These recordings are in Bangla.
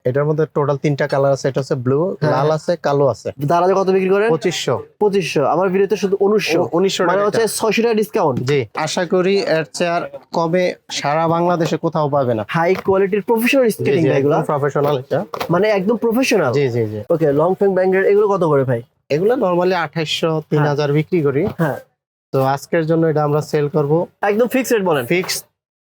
এটার মধ্যে টোটাল 3টা কালার আছে। এটা হচ্ছে ব্লু, লাল আছে, কালো আছে। দারাজে কত বিক্রি করেন? 2500। আমার ভিডিওতে শুধু 1900। 1900 মানে টাকা। হচ্ছে 600 টাকা ডিসকাউন্ট। জি, আশা করি এর চেয়ে আর কমে সারা বাংলাদেশে কোথাও পাবে না। হাই কোয়ালিটির প্রফেশনাল স্কেটিং এগুলো, প্রফেশনাল এটা। মানে একদম প্রফেশনাল। জি জি জি। ওকে, লং ফ্যাং ব্যাঙ্গের এগুলো কত করে ভাই? এগুলো নরমালি 2800 3000 বিক্রি করি। হ্যাঁ, তো আজকের জন্য এটা আমরা সেল করব একদম ফিক্সড রেট বলেন। ফিক্স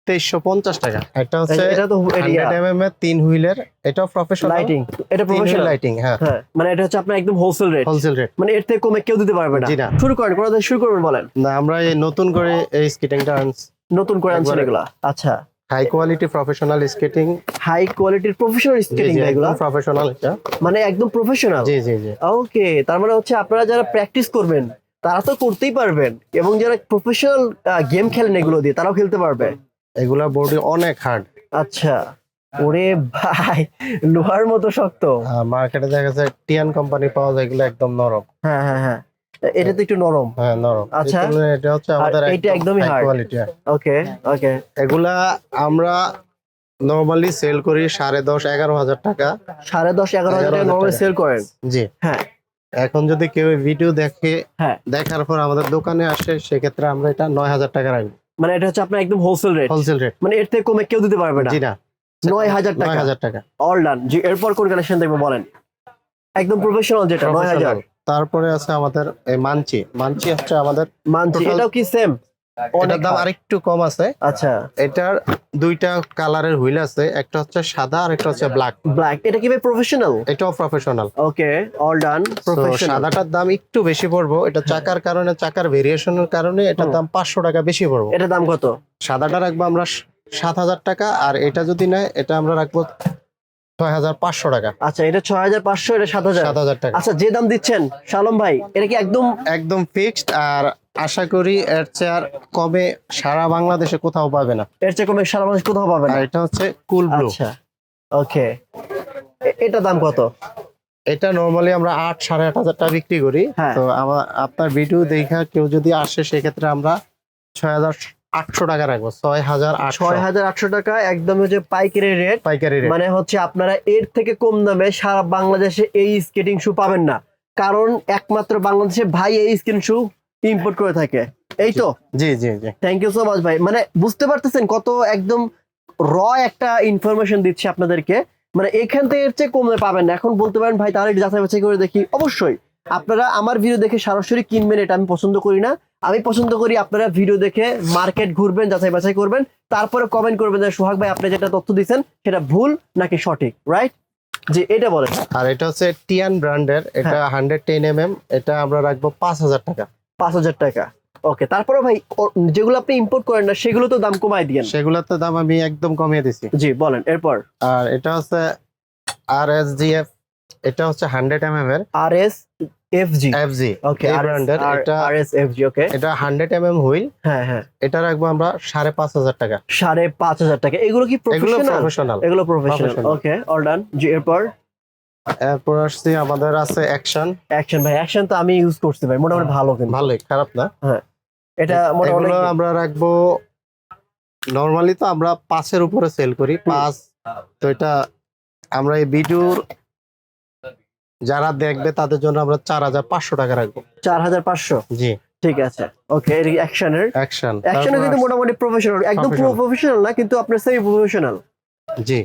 2350 টাকা। এটা হচ্ছে এটা তো 100 mm এর 3 হুইলের। এটাও প্রফেশনাল লাইটিং, এটা 3 হুইল প্রফেশনাল লাইটিং। হ্যাঁ, হ্যাঁ, মানে এটা হচ্ছে আপনার একদম হোলসেল রেট। Wholesale rate. মানে এর থেকে কমে কেউ দিতে পারবে না। জি না। শুরু করেন, কোথা থেকে শুরু করবেন বলেন? না, আমরা এই নতুন করে এই স্কেটিংটা আনছি। নতুন করে আনছেন একবারে। এগুলা? আচ্ছা, high quality professional skating. High কোয়ালিটির প্রফেশনাল স্কেটিং এগুলা, প্রফেশনাল এটা। মানে একদম প্রফেশনাল। জি জি জি। ওকে, তার মানে হচ্ছে আপনারা যারা প্র্যাকটিস করবেন তারা তো করতেই পারবেন, এবং যারা প্রফেশনাল গেম খেলেন এগুলো দিয়ে তারাও খেলতে পারবে। এগুলা বডি অনেক হার্ড। আচ্ছা, ওরে ভাই, লোহার মতো শক্ত। মার্কেটে দেখা যাচ্ছে টিয়ান কোম্পানি পাওয়া যায়, এগুলো একদম নরম। হ্যাঁ হ্যাঁ হ্যাঁ, এটা তো একটু নরম। হ্যাঁ, নরম। আচ্ছা। এই তুলনায় এটা হচ্ছে আমাদের এটা একদমই হার্ড কোয়ালিটি। ওকে ওকে। এগুলা আমরা নরমালি সেল করি 10,500-11,000 টাকা। 10,500-11,000 টাকা নরমালি সেল করেন? জি। হ্যাঁ এখন যদি কেউ ভিডিও দেখে, হ্যাঁ, দেখার পর আমাদের দোকানে আসে, সেক্ষেত্রে আমরা এটা 9,000 টাকা রাখবো। মানে এটা হচ্ছে আপনার একদম হোলসেল রেট। Wholesale rate. মানে এর থেকে কমে কেউ দিতে পারবে না। জি না। 9,000 টাকা। 9,000 টাকা। All done. জি, এরপর কোন কালেকশন দেখবো বলেন? একদম প্রফেশনাল যেটা 9,000। তারপরে আছে আমাদের এই মানচি। মানচি হচ্ছে আমাদের মানছি, total- এটাও কি সেম? এটার দাম আরেকটু কম আছে। আচ্ছা, এটার দুইটা কালারের হুইল আছে, একটা হচ্ছে সাদা আর একটা হচ্ছে ব্ল্যাক। ব্ল্যাক। এটা কি ভাই প্রফেশনাল? এটাও প্রফেশনাল। ওকে, অল ডান। প্রফেশনাল। সাদাটার দাম একটু বেশি পড়বো, এটা চাকার কারণে, চাকার ভেরিয়েশনের কারণে এটার দাম 500 টাকা বেশি পড়বো। এটার দাম কত? সাদাটা রাখবো আমরা 7,000 টাকা, আর এটা যদি নেয় এটা আমরা রাখবো 6,500 টাকা। আচ্ছা, এটা 6,500, এটা 7,000। 7,000 টাকা। আচ্ছা, যে দাম দিচ্ছেন শালম ভাই, এটা কি একদম? একদম ফিক্সড, আর আশা করি এর চেয়ে আর কমে সারা বাংলাদেশে কোথাও পাবে না। এর চেয়ে কমে সারা বাংলাদেশ কোথাও পাবেন আর না? এটা হচ্ছে কুল ব্লু। আচ্ছা, ওকে। এটা দাম কত? এটা নরমালি আমরা 8,500 টাকা বিক্রি করি। হ্যাঁ। তো আপনার ভিডিও দেখা কেউ যদি আসে, সেক্ষেত্রে আমরা 6,800 টাকা রাখবো। 6,800 6,800 টাকা একদম হচ্ছে পাইকারি রেট। পাইকারি রেট। মানে হচ্ছে আপনারা এর থেকে কম দামে সারা বাংলাদেশে এই স্কেটিং শু পাবেন না, কারণ একমাত্র বাংলাদেশে ভাই এই স্কেটিং শু ইম্পোর্ট করে থাকে। এই তো। জি জি জি। থ্যাংক ইউ সো মাচ ভাই। মানে বুঝতে পারতেছেন কত একদম র একটা ইনফরমেশন দিচ্ছি আপনাদেরকে। মানে এখান থেকে এর চেয়ে কমে পাবেন না। এখন বলতে পারেন ভাই তাহলে একটু যাচাই বাছাই করে দেখি। অবশ্যই আপনারা আমার ভিডিও দেখে সরাসরি কিনবেন, এটা আমি পছন্দ করি না। আমি পছন্দ করি আপনারা ভিডিও দেখে মার্কেট ঘুরবেন, যাচাই বাছাই করবেন, তারপরে কমেন্ট করবেন যে সোহাগ ভাই আপনি যেটা তথ্য দিচ্ছেন সেটা ভুল নাকি সঠিক, রাইট? জি, এটা বলেন। আর এটা হচ্ছে টিয়ান ব্র্যান্ডের, এটা 110 mm। এটা আমরা রাখবো 5,000 টাকা। 5,000 টাকা। ওকে, তারপরে ভাই যেগুলো আপনি ইম্পোর্ট করেন না সেগুলো তো দাম কমায় দিয়েন। সেগুলোর তো দাম আমি একদম কমিয়ে দিছি। জি বলেন এরপর। আর এটা হচ্ছে RSGF। এটা হচ্ছে 100 mm এর। RSFG। FG। ওকে, এই ব্র্যান্ডের। এটা RSFG। ওকে, এটা 100 mm হুইল। হ্যাঁ হ্যাঁ। এটা রাখবো আমরা 5,500 টাকা। 5,500 টাকা। এগুলো কি এগুলো প্রফেশনাল? প্রফেশনাল। এগুলো প্রফেশনাল। Professional। ওকে, অল ডান। জি, এরপর এরপর আসছি আমাদের আছে অ্যাকশন। অ্যাকশন। ভাই অ্যাকশন তো আমি ইউজ করছি ভাই, মোটামুটি ভালো, কিন্তু ভালোই, খারাপ না। হ্যাঁ, এটা মোটামুটি এগুলো আমরা রাখবো নরমালি তো আমরা 5 এর উপরে সেল করি। 5। তো এটা আমরা এই ভিডিওর যারা দেখবে তাদের জন্য আমরা 4,500 টাকা রাখবো। 4,500। জি। ঠিক আছে। ওকে, এর অ্যাকশনের অ্যাকশন। কিন্তু মোটামুটি প্রফেশনাল, একদম Professional। প্রফেশনাল না কিন্তু আপনার সেমি প্রফেশনাল। জি।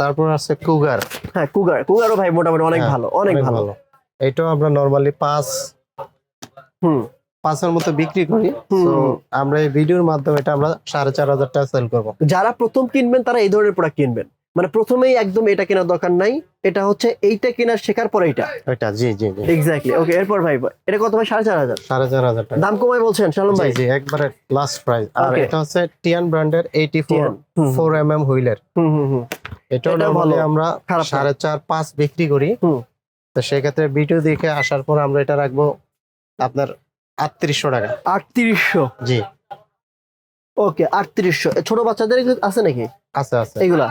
তারপর আছে কুগার। হ্যাঁ, কুগারও ভাই মোটামুটি অনেক হ্যাঁ, ভালো, অনেক ভালো। এটাও আমরা নরমালি 5 হুম 5 এর মতো বিক্রি করি। হুম, তো হুম। আমরা এই ভিডিওর মাধ্যমে এটা আমরা 4,500 টাকা সেল করবো। যারা প্রথম কিনবেন তারা এই ধরনের প্রোডাক্ট কিনবেন, মানে প্রথমেই একদম এটা কেনার দরকার নাই। এটা হচ্ছে এইটা কেনার শেখার পরে এটা। এটা জি জি জি। এক্স্যাক্টলি। ওকে, এরপর ভাই এটা কত ভাই? 4,500। 4,500 টাকা। দাম কমায় বলছেন শালম ভাই? জি জি, একবারে লাস্ট প্রাইস। আর Okay. এটা হচ্ছে টিয়ান ব্র্যান্ডের 84 হুম। 4 mm হুইলের। হুম হুম হুম। এটাও এটাও নরমালি ভালো, আমরা খারাপ না। 4.5-5 বিক্রি করি। হুম। তো সেক্ষেত্রে ভিডিও দেখে আসার পর আমরা এটা রাখবো আপনার 3,800 টাকা। 3,800। জি। ওকে, 3,800। ছোট বাচ্চাদের আছে নাকি আছে আছে। এইগুলা?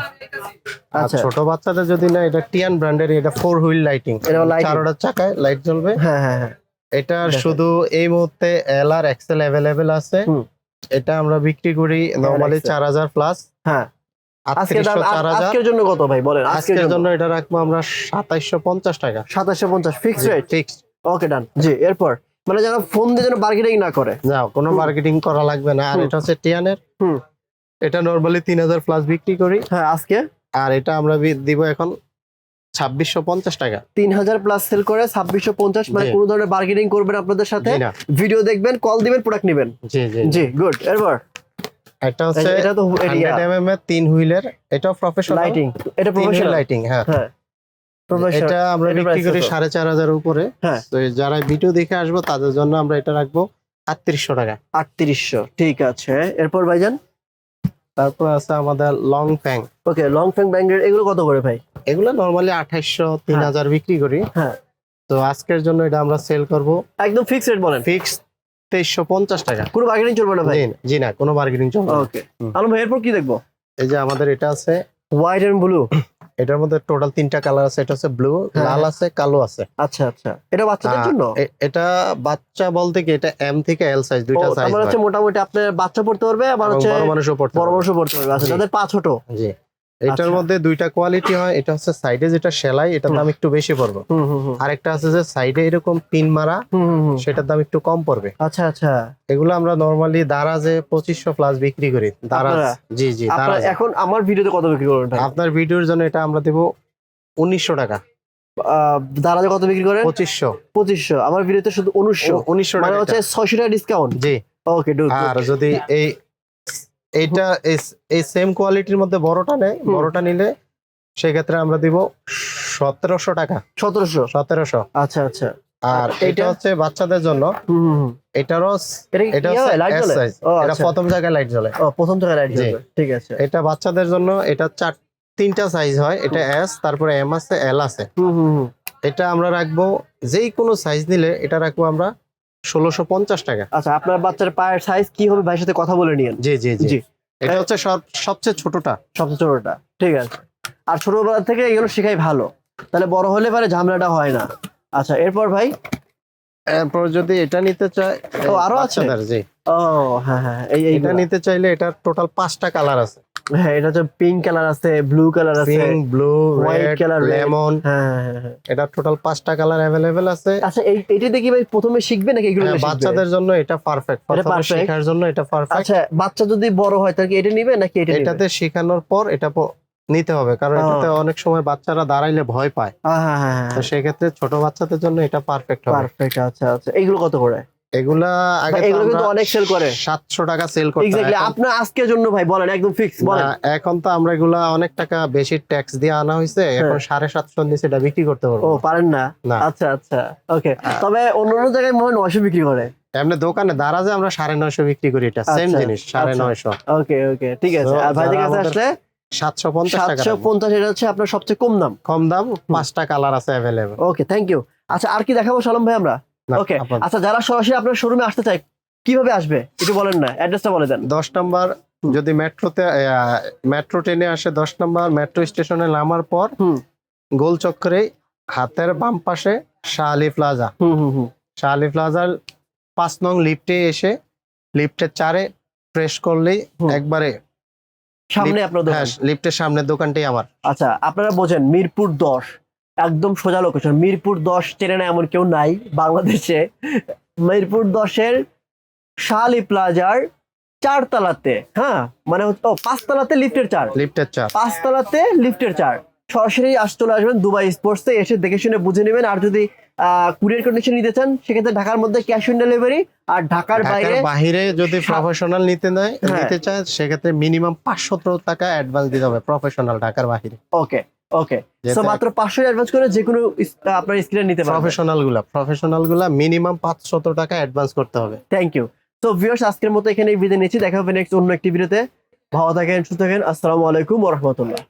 আর আচ্ছা, ছোট বাচ্চাদের যদি না, এটা টিয়ান ব্র্যান্ডের, এটা 4 হুইল লাইটিং। এটাও lighting? 4টা চাকায় লাইট জ্বলবে। হ্যাঁ হ্যাঁ হ্যাঁ। এটার দেখেন। শুধু এই মুহূর্তে এল আর এক্সেল অ্যাভেলেবেল আছে। হুম। এটা আমরা বিক্রি করি নরমালি XL 4,000 প্লাস। হ্যাঁ, আজকের দাম 3800 4000 আজকের জন্য কত ভাই বলেন? আজকের জন্য এটা রাখবো আমরা 2750 টাকা 2750 ফিক্সড রেট। ফিক্সড। ওকে ডান। জি, এরপর মানে যারা ফোন দিয়ে যেন বার্গেনিং না করে। যাও, কোনো মার্কেটিং করা লাগবে না। আর এটা হচ্ছে টিয়ানের, হুম। এটা নরমালি 3000 প্লাস বিক্রি করি। হ্যাঁ, আজকে আর এটা আমরা দিব এখন 2650 টাকা। 3000 প্লাস সেল করে 2650, মানে জি। কোনো ধরনের বার্গেনিং করবেন আপনাদের সাথে, জি না, ভিডিও দেখবেন, কল দিবেন, প্রোডাক্ট নেবেন। জি জি জি, গুড। এরপর এটা হচ্ছে এটা তো 100 mm এর 3 হুইলের, এটাও প্রফেশনাল লাইটিং, এটা 3 হুইল প্রফেশনাল। লাইটিং। হ্যাঁ, হ্যাঁ, প্রফেশনাল। এটা আমরা এটা বিক্রি price করি কত? 4500 এর উপরে। হ্যাঁ। তো যারা ভিডিও দেখে আসবো তাদের জন্য আমরা এটা রাখবো 3800 টাকা। 3800, ঠিক আছে। এরপর ভাইজান তারপর আছে আমাদের লং ফ্যাং, ওকে, লং ফ্যাং ব্যাঙ্গের এগুলো কত করে ভাই? এগুলো নরমালি 2800 3000 বিক্রি করি। হ্যাঁ, তো আজকের জন্য এটা আমরা সেল করব একদম ফিক্সড রেট বলেন, ফিক্স 2350 টাকা। কোনো বার্গেনিং চলবে না ভাই? জি না, কোনো বার্গেনিং চলবে না। ওকে আলম ভাই, এরপর কি দেখবো? এই যে আমাদের এটা আছে, হোয়াইট এন্ড ব্লু। এটার মধ্যে টোটাল 3টা কালার আছে। এটা হচ্ছে ব্লু, হ্যাঁ, লাল আছে, কালো আছে। আচ্ছা আচ্ছা, এটা বাচ্চাদের জন্য? এটা বাচ্চা বলতে কি, এটা এম থেকে এল সাইজ, দুইটা সাইজ আমার হচ্ছে মোটামুটি আপনার বাচ্চা পড়তে পারবে, আবার হচ্ছে বড় মানুষও পড়তে বড় পারবে। মানুষও পড়তে পারবে। আচ্ছা, জি। তাদের পা ছোট। জি, এটার আচ্ছা। মধ্যে দুইটা কোয়ালিটি হয়। এটা হচ্ছে সাইডে যেটা সেলাই, এটার দাম একটু বেশি পড়বে। হুম হুম হুম আরেকটা আছে যে সাইডে এরকম পিন মারা, হুম হুম হুম। সেটার দাম একটু কম পড়বে। আচ্ছা আচ্ছা, এগুলো আমরা নরমালি দারাজে 2500 প্লাস বিক্রি করি। দারাজ, আপনারা? জি জি, আপনার দারাজ। এখন আমার ভিডিওতে কত বিক্রি করবেন ভাই? আপনার ভিডিওর জন্য এটা আমরা দেব 1900 টাকা। দারাজে কত বিক্রি করেন? 2500। 2500, আমার ভিডিওতে শুধু 1900, 1900 মানে টাকা হচ্ছে এটা। 600 টাকা ডিসকাউন্ট। জি। Okay do. আর যদি এইটা এই সেম কোয়ালিটির মধ্যে বড়টা নেয়, হুম। বড়টা নিলে সেক্ষেত্রে আমরা দিব 1700 টাকা। 1700। 1700। আচ্ছা আচ্ছা। আর এইটা? এটা হচ্ছে বাচ্চাদের জন্য, হুম হুম হুম। এটারও এটা কি এটা কি হচ্ছে হয়? লাইট S জ্বলে? size। ও এটা আচ্ছা। প্রথম জায়গায় লাইট জ্বলে। ও, প্রথম থেকে লাইট জি। জ্বলবে, ঠিক আছে। এটা বাচ্চাদের জন্য, এটা 3টা সাইজ হয়। এটা এস, তারপরে এম আছে, এল আছে। হুম হুম হুম। এটা আমরা রাখবো, যেই কোনো সাইজ নিলে এটা রাখবো আমরা 1650 টাকা। আচ্ছা, আপনার বাচ্চার পায়ের সাইজ কি হবে ভাইয়ের সাথে কথা বলে নিয়েন। জি জি জি। জি, এটা হচ্ছে সবচেয়ে ছোটটা। সবচেয়ে ছোটটা, ঠিক আছে। আর ছোটবেলা থেকে এগুলো শেখাই ভালো, তাহলে বড় হলে পরে ঝামেলাটা হয় না। আচ্ছা, এরপর ভাই? এরপর যদি এটা নিতে চায়, ও, আরো আছে? বাচ্চাদের, জি। ও হ্যাঁ হ্যাঁ, এই এটা নিতে চাইলে এটার টোটাল 5টা কালার আছে। হ্যাঁ, এটা হচ্ছে পিঙ্ক কালার আছে, ব্লু কালার আছে, pink, blue, white red, colour, lemon. হ্যাঁ হ্যাঁ হ্যাঁ। এটা টোটাল 5টা কালার अवेलेबल আছে। আচ্ছা, এইটা দেখি ভাই প্রথমে শিখবে নাকি এগুলো হ্যাঁ, শিখবে? বাচ্চাদের জন্য এটা পারফেক্ট। প্রথমে perfect? শেখার জন্য এটা পারফেক্ট। আচ্ছা, বাচ্চা যদি বড় হয় তাহলে কি এটা নিবে নাকি এটা নিবে? এটাতে শেখানোর পর এটা নিতে হবে, কারণ এটাতে অনেক সময় বাচ্চারা দাঁড়াইলে ভয় পায়। হ্যাঁ হ্যাঁ হ্যাঁ, তো সেক্ষেত্রে ছোট বাচ্চাদের জন্য এটা পারফেক্ট হবে। পারফেক্ট। আচ্ছা আচ্ছা, এইগুলো কত করে? এগুলা আগে তো এগুলো কিন্তু আমরা অনেক সেল করে। 700 টাকা সেল করতাম। এক্স্যাক্টলি, আপনার আজকের জন্য ভাই বলেন, একদম ফিক্স বলেন। এখন তো আমরা এগুলা অনেক টাকা বেশি ট্যাক্স দিয়ে আনা হয়েছে, এখন 750 নিচে এটা বিক্রি করতে ও, পারবো পারেন না? না। আচ্ছা আচ্ছা, ওকে। তবে অন্য অন্য জায়গায় মনে হয় 900 বিক্রি করে। এমনি দোকানে দারাজে আমরা 950 বিক্রি করি। এটা সেম আচ্ছা, জিনিস, 950। ওকে ওকে, ঠিক আছে। So, আর ভাইদের যারা কাছে আমাদের আসলে 750 টাকা রাখবো। 750, এটা হচ্ছে আপনার সবচেয়ে কম দাম। কম দাম, 5টা কালার আছে अवेलेबल। Okay, thank you. আচ্ছা, আর কি দেখাবো সালাম ভাই আমরা? না, ওকে, আপাতত। আচ্ছা, যারা সরাসরি আপনার শোরুমে আসতে চায় কিভাবে আসবে একটু বলেন না, অ্যাড্রেসটা বলে দেন। 10 নাম্বার যদি মেট্রো ট্রেনে আসে, 10 নাম্বার মেট্রো স্টেশনে নামার পর হুম গোল চক্করে হাতের বাম পাশে শাহ আলী প্লাজা। হুম হুম হুম। শাহ আলী প্লাজার 5 নং লিফটে এসে লিফটের 4-এ প্রেস করলেই হুম। একবারে সামনে আপনার দোকান। হ্যাঁ, লিফটের সামনের দোকানটাই আমার। আচ্ছা, আপনারা বোঝেন মিরপুর 10, একদম সোজা লোকেশন। মিরপুর 10 চেনে না এমন কেউ নাই বাংলাদেশে। মিরপুর 10-এর শাহ আলী প্লাজার 4 তলাতে, হ্যাঁ মানে হচ্ছে 5 তলাতে লিফটের 4, লিফটের 4। 5 তলাতে লিফটের 4। সরাসরি চলে আসবেন দুবাই স্পোর্টসে, এসে দেখে শুনে বুঝে নেবেন। আর যদি কুরিয়ার কন্ডিশন নিতে চান সেক্ষেত্রে ঢাকার মধ্যে ক্যাশ অন ডেলিভারি, আর ঢাকার বাইরে বাইরে যদি প্রফেশনাল হ্যাঁ। নিতে চায় সেক্ষেত্রে মিনিমাম 500 টাকা অ্যাডভান্স দিতে হবে। প্রফেশনাল ঢাকার বাইরে। ওকে ওকে, যেটা সো মাত্র 500 অ্যাডভান্স করে যে কোনো আপনার স্ক্রিনে নিতে পারবেন। প্রফেশনাল গুলা মিনিমাম 500 টাকা অ্যাডভান্স করতে হবে। Thank you. তো ভিউয়ার্স, আজকের মতো এখানেই বিদায় নিচ্ছি। দেখা হবে নেক্সট অন্য একটি ভিডিওতে। ভালো থাকেন, সুস্থ থাকেন। আসসালামু আলাইকুম ওয়া রাহমাতুল্লাহ।